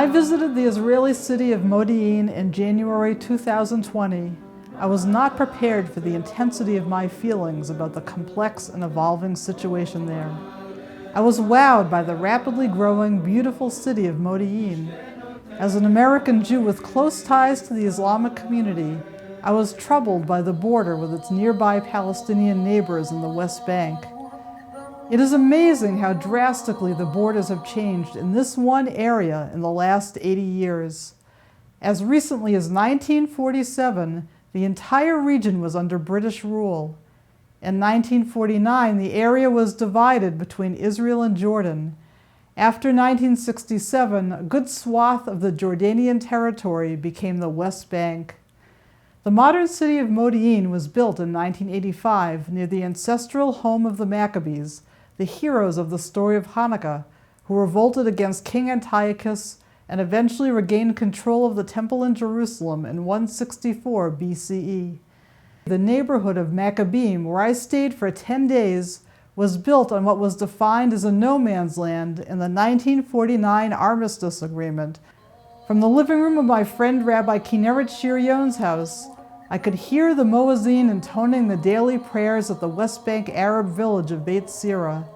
I visited the Israeli city of Modiin in January 2020, I was not prepared for the intensity of my feelings about the complex and evolving situation there. I was wowed by the rapidly growing, beautiful city of Modiin. As an American Jew with close ties to the Islamic community, I was troubled by the border with its nearby Palestinian neighbors in the West Bank. It is amazing how drastically the borders have changed in this one area in the last 80 years. As recently as 1947, the entire region was under British rule. In 1949, the area was divided between Israel and Jordan. After 1967, a good swath of the Jordanian territory became the West Bank. The modern city of Modiin was built in 1985 near the ancestral home of the Maccabees, the heroes of the story of Hanukkah, who revolted against King Antiochus and eventually regained control of the temple in Jerusalem in 164 BCE. The neighborhood of Maccabim, where I stayed for 10 days, was built on what was defined as a no man's land in the 1949 Armistice Agreement. From the living room of my friend Rabbi Kinneret Shiryon's house, I could hear the Modiin intoning the daily prayers at the West Bank Arab village of Beit Sira.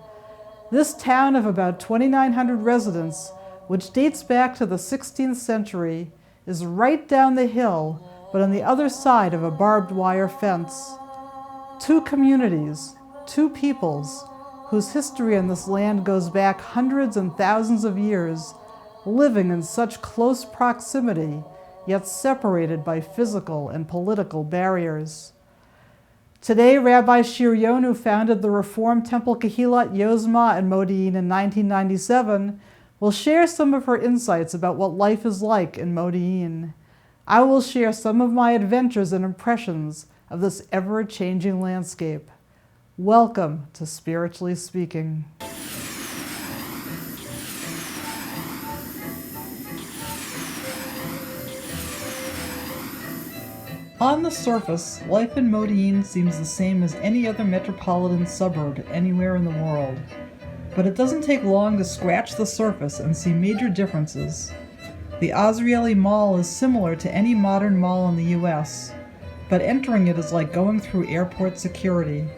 This town of about 2,900 residents, which dates back to the 16th century, is right down the hill, but on the other side of a barbed wire fence. Two communities, two peoples, whose history on this land goes back hundreds and thousands of years, living in such close proximity, yet separated by physical and political barriers. Today, Rabbi Shiryon, who founded the Reform Temple Kehillat Yozma in Modiin in 1997, will share some of her insights about what life is like in Modiin. I will share some of my adventures and impressions of this ever-changing landscape. Welcome to Spiritually Speaking. On the surface, life in Modiin seems the same as any other metropolitan suburb anywhere in the world. But it doesn't take long to scratch the surface and see major differences. The Azrieli Mall is similar to any modern mall in the US, but entering it is like going through airport security.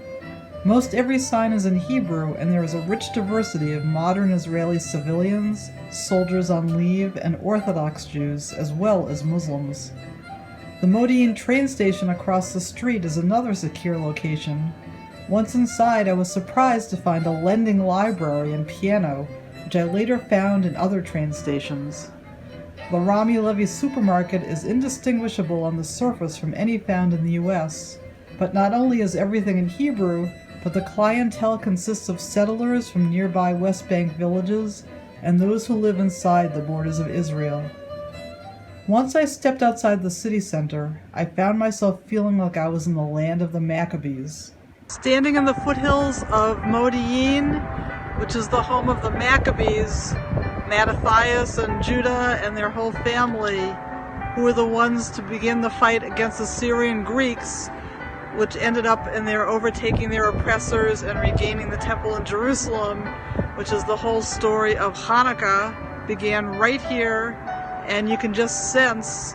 Most every sign is in Hebrew, and there is a rich diversity of modern Israeli civilians, soldiers on leave, and Orthodox Jews, as well as Muslims. The Modiin train station across the street is another secure location. Once inside, I was surprised to find a lending library and piano, which I later found in other train stations. The Rami Levy supermarket is indistinguishable on the surface from any found in the US, but not only is everything in Hebrew, but the clientele consists of settlers from nearby West Bank villages and those who live inside the borders of Israel. Once I stepped outside the city center, I found myself feeling like I was in the land of the Maccabees. Standing in the foothills of Modiin, which is the home of the Maccabees, Mattathias and Judah and their whole family, who were the ones to begin the fight against the Syrian Greeks, which ended up in their overtaking their oppressors and regaining the temple in Jerusalem, which is the whole story of Hanukkah, began right here. And you can just sense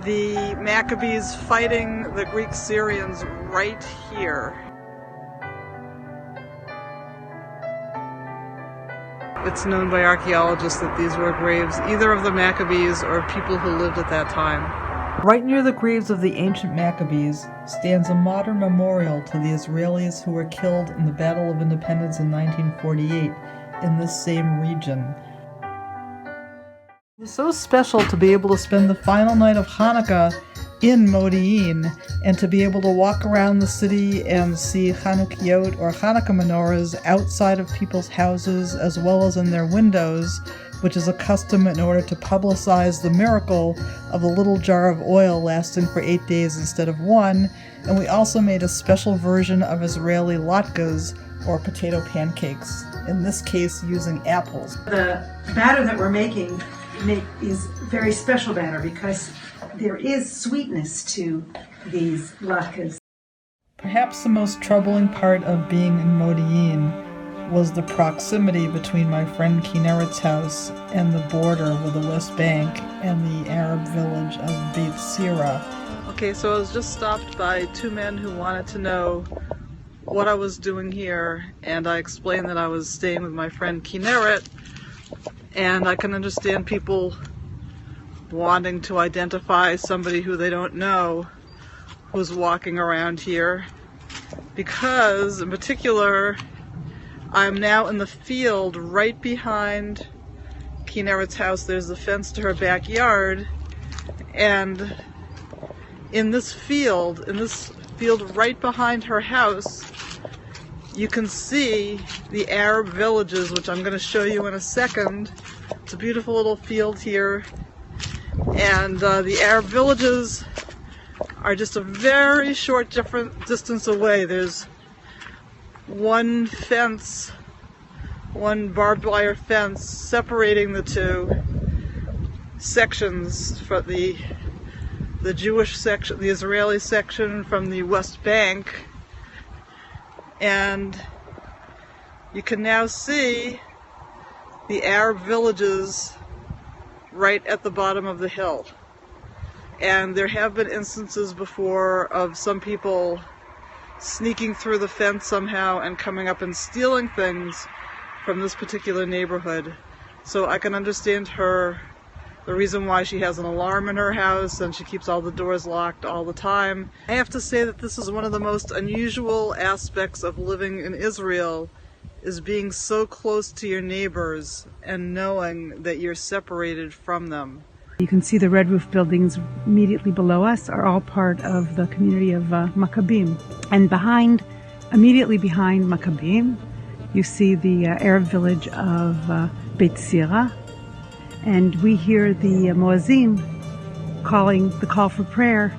the Maccabees fighting the Greek Syrians right here. It's known by archaeologists that these were graves either of the Maccabees or people who lived at that time. Right near the graves of the ancient Maccabees stands a modern memorial to the Israelis who were killed in the Battle of Independence in 1948 in this same region. It was so special to be able to spend the final night of Hanukkah in Modiin and to be able to walk around the city and see Chanukiot or Hanukkah menorahs outside of people's houses as well as in their windows, which is a custom in order to publicize the miracle of a little jar of oil lasting for 8 days instead of 1. And we also made a special version of Israeli latkes, or potato pancakes, in this case using apples. The batter that we're making is very special batter because there is sweetness to these latkes. Perhaps the most troubling part of being in Modiin was the proximity between my friend Kinneret's house and the border with the West Bank and the Arab village of Beit Sira. Okay, so I was just stopped by two men who wanted to know what I was doing here, and I explained that I was staying with my friend Kinneret, and I can understand people wanting to identify somebody who they don't know who's walking around here, because in particular I'm now in the field right behind Kinneret's house. There's a fence to her backyard, and in this field right behind her house, you can see the Arab villages, which I'm going to show you in a second. It's a beautiful little field here, and the Arab villages are just a very short distance away. There's one fence, one barbed wire fence separating the two sections, for the Jewish section, the Israeli section from the West Bank. And you can now see the Arab villages right at the bottom of the hill. And there have been instances before of some people sneaking through the fence somehow and coming up and stealing things from this particular neighborhood. So I can understand the reason why she has an alarm in her house and she keeps all the doors locked all the time. I have to say that this is one of the most unusual aspects of living in Israel, is being so close to your neighbors and knowing that you're separated from them. You can see the red roof buildings immediately below us are all part of the community of Maccabim. And immediately behind Maccabim, you see the Arab village of Beit Sira. And we hear the Modiin calling the call for prayer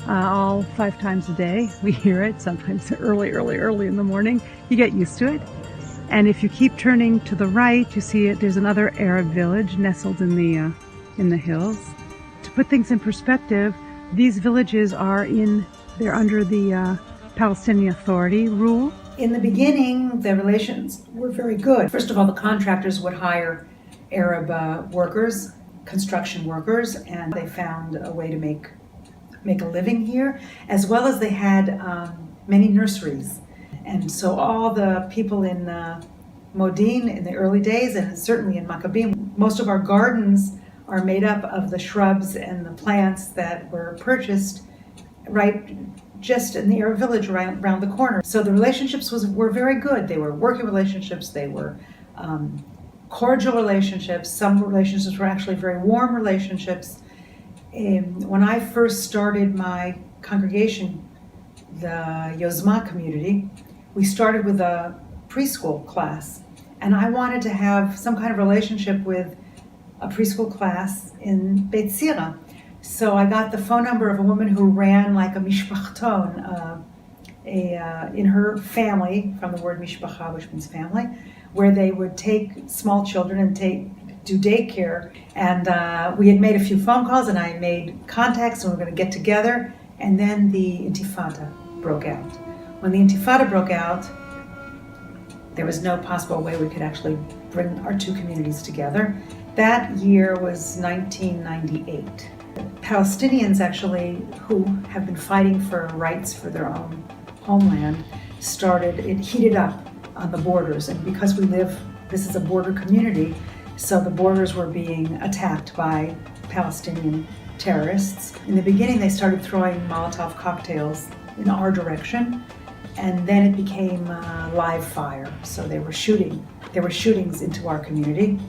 all 5 times a day. We hear it, sometimes early in the morning. You get used to it. And if you keep turning to the right, you see there's another Arab village nestled in the hills. To put things in perspective, these villages they're under the Palestinian Authority rule. In the beginning, the relations were very good. First of all, the contractors would hire Arab workers, construction workers, and they found a way to make a living here, as well as they had many nurseries. And so all the people in Modiin in the early days, and certainly in Maccabim, most of our gardens are made up of the shrubs and the plants that were purchased right just in the Arab village around the corner. So the relationships were very good. They were working relationships, they were cordial relationships. Some relationships were actually very warm relationships. When I first started my congregation, the Yozma community, we started with a preschool class, and I wanted to have some kind of relationship with a preschool class in Beit Sira. So I got the phone number of a woman who ran like a mishpachton, in her family, from the word mishpacha, which means family, where they would take small children and do daycare. And we had made a few phone calls, and I made contacts, and we were going to get together. And then the Intifada broke out. When the Intifada broke out, there was no possible way we could actually bring our two communities together. That year was 1998. Palestinians actually, who have been fighting for rights for their own homeland, it heated up on the borders. And because this is a border community, so the borders were being attacked by Palestinian terrorists. In the beginning, they started throwing Molotov cocktails in our direction, and then it became live fire. So there were shootings into our community.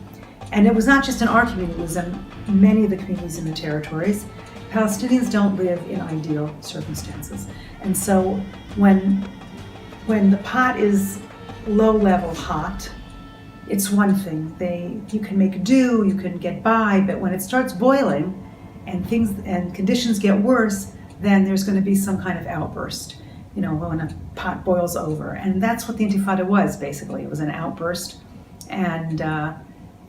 And it was not just in our community, it was in many of the communities in the territories. Palestinians don't live in ideal circumstances. And so when the pot is low-level hot, it's one thing. You can make do, you can get by, but when it starts boiling and conditions get worse, then there's going to be some kind of outburst, when a pot boils over. And that's what the Intifada was, basically. It was an outburst, and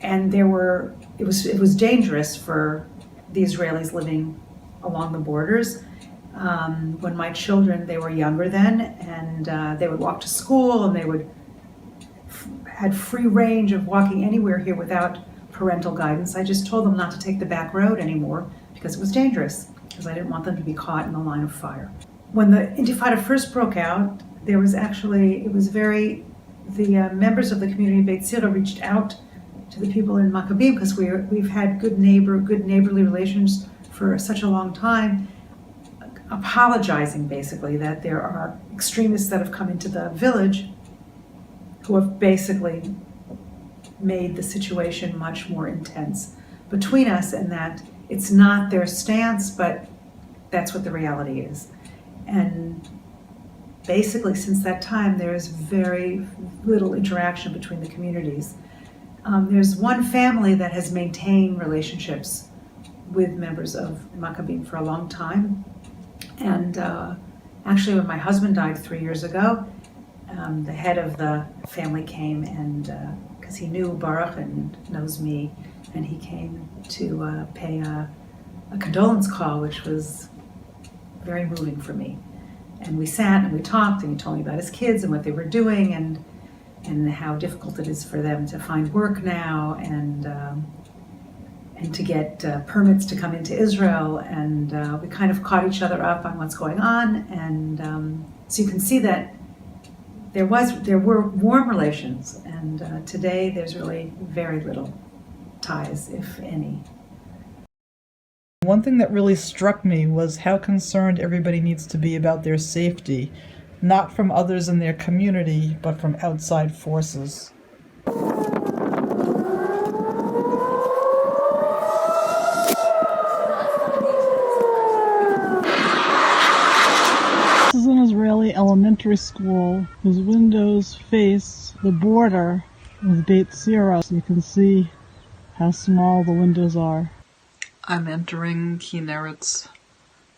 it was dangerous for the Israelis living along the borders. When my children, they were younger then, and they would walk to school, and they would had free range of walking anywhere here without parental guidance. I just told them not to take the back road anymore because it was dangerous, because I didn't want them to be caught in the line of fire. When the Intifada first broke out, the members of the community of Beit Zira reached out to the people in Maccabim, because we've had good neighborly relations for such a long time, apologizing basically that there are extremists that have come into the village who have basically made the situation much more intense between us, and that it's not their stance, but that's what the reality is. And basically since that time, there's very little interaction between the communities. There's one family that has maintained relationships with members of Maccabim for a long time. And actually, when my husband died 3 years ago, the head of the family came, and because he knew Baruch and knows me, and he came to pay a condolence call, which was very moving for me. And we sat and we talked, and he told me about his kids and what they were doing, and how difficult it is for them to find work now, and to get permits to come into Israel. And we kind of caught each other up on what's going on, and so you can see that there were warm relations, and today there's really very little ties, if any. One thing that really struck me was how concerned everybody needs to be about their safety, not from others in their community, but from outside forces. This is an Israeli elementary school whose windows face the border with Beit Zira. So you can see how small the windows are. I'm entering Kinneret's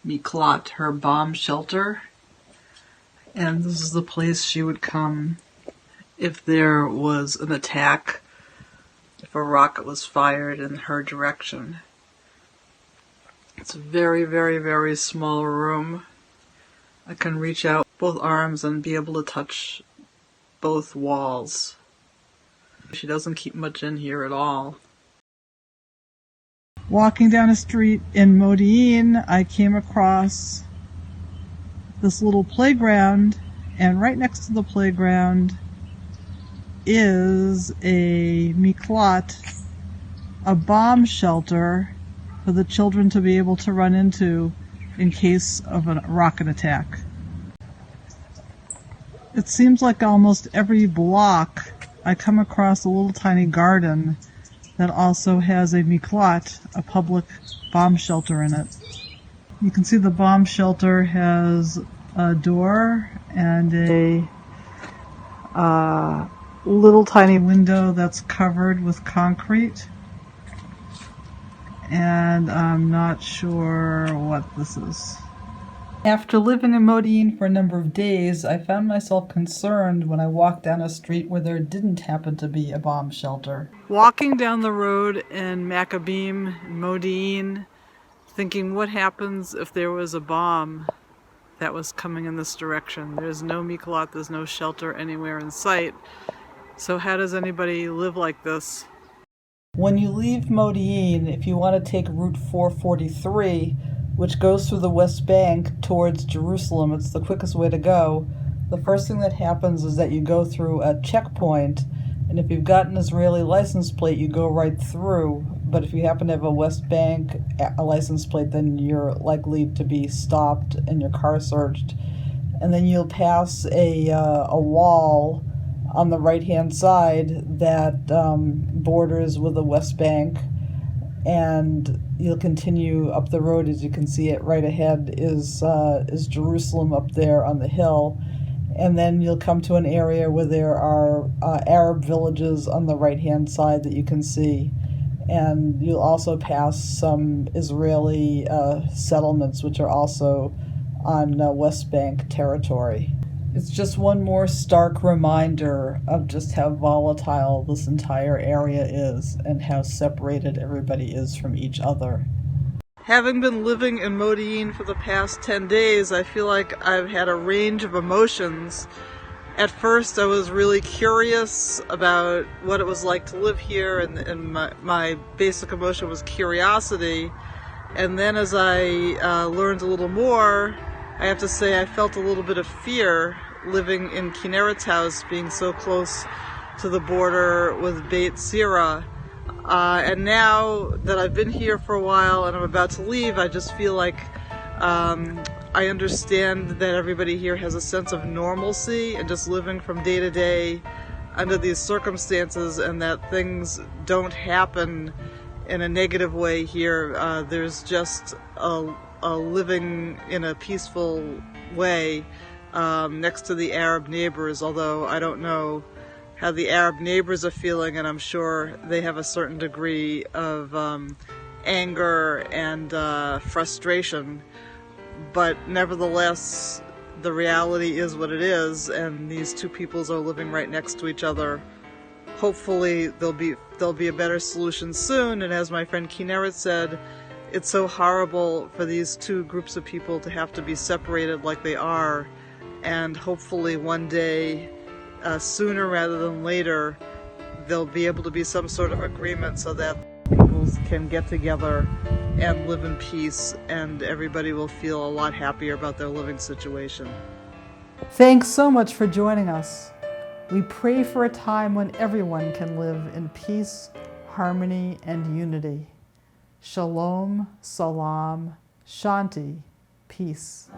Miklat, her bomb shelter, and this is the place she would come if there was an attack, if a rocket was fired in her direction. It's a very, very, very small room. I can reach out both arms and be able to touch both walls. She doesn't keep much in here at all. Walking down a street in Modiin, I came across this little playground, and right next to the playground is a miklat, a bomb shelter for the children to be able to run into in case of a rocket attack. It seems like almost every block I come across a little tiny garden that also has a miklat, a public bomb shelter in it. You can see the bomb shelter has a door and a little tiny window that's covered with concrete. And I'm not sure what this is. After living in Modiin for a number of days, I found myself concerned when I walked down a street where there didn't happen to be a bomb shelter. Walking down the road in Maccabim, Modiin, thinking what happens if there was a bomb that was coming in this direction. There's no miklat, there's no shelter anywhere in sight. So how does anybody live like this? When you leave Modiin, if you want to take Route 443, which goes through the West Bank towards Jerusalem, it's the quickest way to go. The first thing that happens is that you go through a checkpoint, and if you've got an Israeli license plate, you go right through. But if you happen to have a West Bank license plate, then you're likely to be stopped and your car searched. And then you'll pass a wall on the right-hand side that borders with the West Bank, and you'll continue up the road. As you can see, it right ahead is Jerusalem up there on the hill, and then you'll come to an area where there are Arab villages on the right-hand side that you can see, and you'll also pass some Israeli settlements which are also on West Bank territory. It's just one more stark reminder of just how volatile this entire area is and how separated everybody is from each other. Having been living in Modiin for the past 10 days, I feel like I've had a range of emotions. At first, I was really curious about what it was like to live here, and my basic emotion was curiosity. And then as I learned a little more, I have to say I felt a little bit of fear living in Kinneret's house, being so close to the border with Beit Zira. And now that I've been here for a while and I'm about to leave, I just feel like I understand that everybody here has a sense of normalcy and just living from day to day under these circumstances, and that things don't happen in a negative way here. There's just a living in a peaceful way next to the Arab neighbors, although I don't know how the Arab neighbors are feeling, and I'm sure they have a certain degree of anger and frustration. But nevertheless, the reality is what it is, and these two peoples are living right next to each other. Hopefully there'll be a better solution soon, and as my friend Kinneret said, it's so horrible for these two groups of people to have to be separated like they are, and hopefully one day, sooner rather than later, there'll be able to be some sort of agreement so that peoples can get together and live in peace, and everybody will feel a lot happier about their living situation. Thanks so much for joining us. We pray for a time when everyone can live in peace, harmony, and unity. Shalom, salam, shanti, peace.